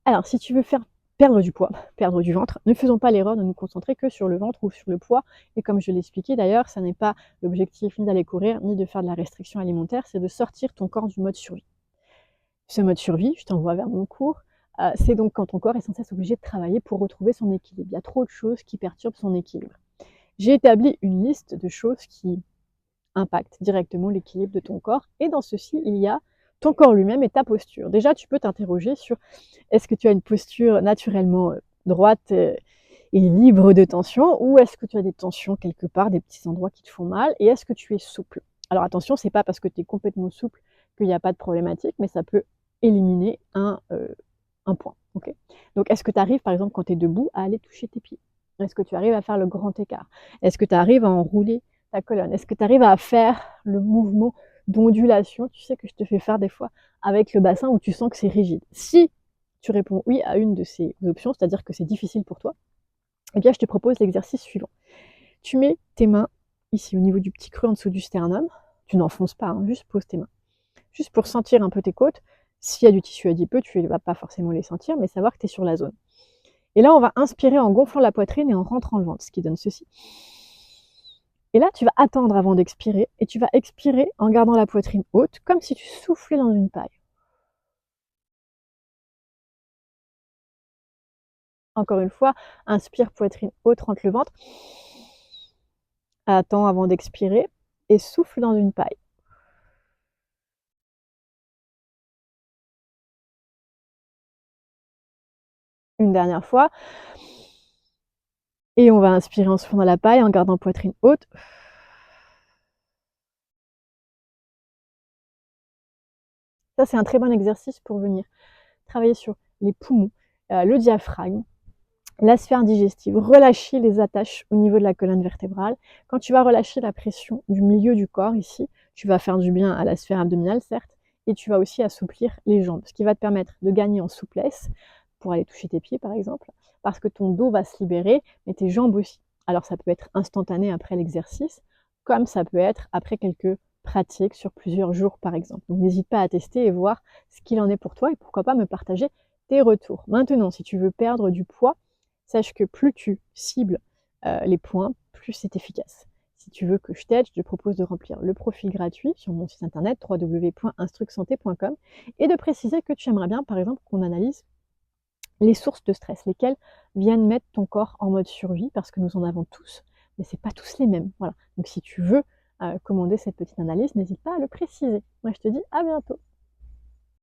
Alors, si tu veux faire perdre du poids, perdre du ventre, ne faisons pas l'erreur de nous concentrer que sur le ventre ou sur le poids. Et comme je l'ai expliqué d'ailleurs, ça n'est pas l'objectif ni d'aller courir, ni de faire de la restriction alimentaire, c'est de sortir ton corps du mode survie. Ce mode survie, je t'envoie vers mon cours, c'est donc quand ton corps est sans cesse obligé de travailler pour retrouver son équilibre. Il y a trop de choses qui perturbent son équilibre. J'ai établi une liste de choses qui impactent directement l'équilibre de ton corps. Et dans ceci, il y a ton corps lui-même et ta posture. Déjà, tu peux t'interroger sur est-ce que tu as une posture naturellement droite et libre de tension, ou est-ce que tu as des tensions quelque part, des petits endroits qui te font mal, et est-ce que tu es souple? Alors attention, c'est pas parce que tu es complètement souple qu'il n'y a pas de problématique, mais ça peut éliminer un point. Okay, donc est-ce que tu arrives, par exemple, quand tu es debout, à aller toucher tes pieds? Est-ce que tu arrives à faire le grand écart? Est-ce que tu arrives à enrouler ta colonne? Est-ce que tu arrives à faire le mouvement d'ondulation, tu sais, que je te fais faire des fois avec le bassin où tu sens que c'est rigide? Si tu réponds oui à une de ces options, c'est-à-dire que c'est difficile pour toi, eh bien je te propose l'exercice suivant. Tu mets tes mains ici au niveau du petit creux en dessous du sternum, tu n'enfonces pas, hein, juste pose tes mains. Juste pour sentir un peu tes côtes. S'il y a du tissu adipeux, tu ne vas pas forcément les sentir, mais savoir que tu es sur la zone. Et là, on va inspirer en gonflant la poitrine et en rentrant le ventre, ce qui donne ceci. Et là, tu vas attendre avant d'expirer, et tu vas expirer en gardant la poitrine haute, comme si tu soufflais dans une paille. Encore une fois, inspire, poitrine haute, rentre le ventre. Attends avant d'expirer, et souffle dans une paille. Une dernière fois. Et on va inspirer en soufflant dans la paille, en gardant poitrine haute. Ça, c'est un très bon exercice pour venir travailler sur les poumons, le diaphragme, la sphère digestive, relâcher les attaches au niveau de la colonne vertébrale. Quand tu vas relâcher la pression du milieu du corps ici, tu vas faire du bien à la sphère abdominale, certes, et tu vas aussi assouplir les jambes, ce qui va te permettre de gagner en souplesse pour aller toucher tes pieds, par exemple, parce que ton dos va se libérer, mais tes jambes aussi. Alors ça peut être instantané après l'exercice, comme ça peut être après quelques pratiques sur plusieurs jours, par exemple. Donc n'hésite pas à tester et voir ce qu'il en est pour toi, et pourquoi pas me partager tes retours. Maintenant, si tu veux perdre du poids, sache que plus tu cibles les points, plus c'est efficace. Si tu veux que je t'aide, je te propose de remplir le profil gratuit sur mon site internet www.instrucsanté.com et de préciser que tu aimerais bien, par exemple, qu'on analyse les sources de stress, lesquelles viennent mettre ton corps en mode survie, parce que nous en avons tous, mais c'est pas tous les mêmes. Voilà. Donc si tu veux commander cette petite analyse, n'hésite pas à le préciser. Moi, je te dis à bientôt.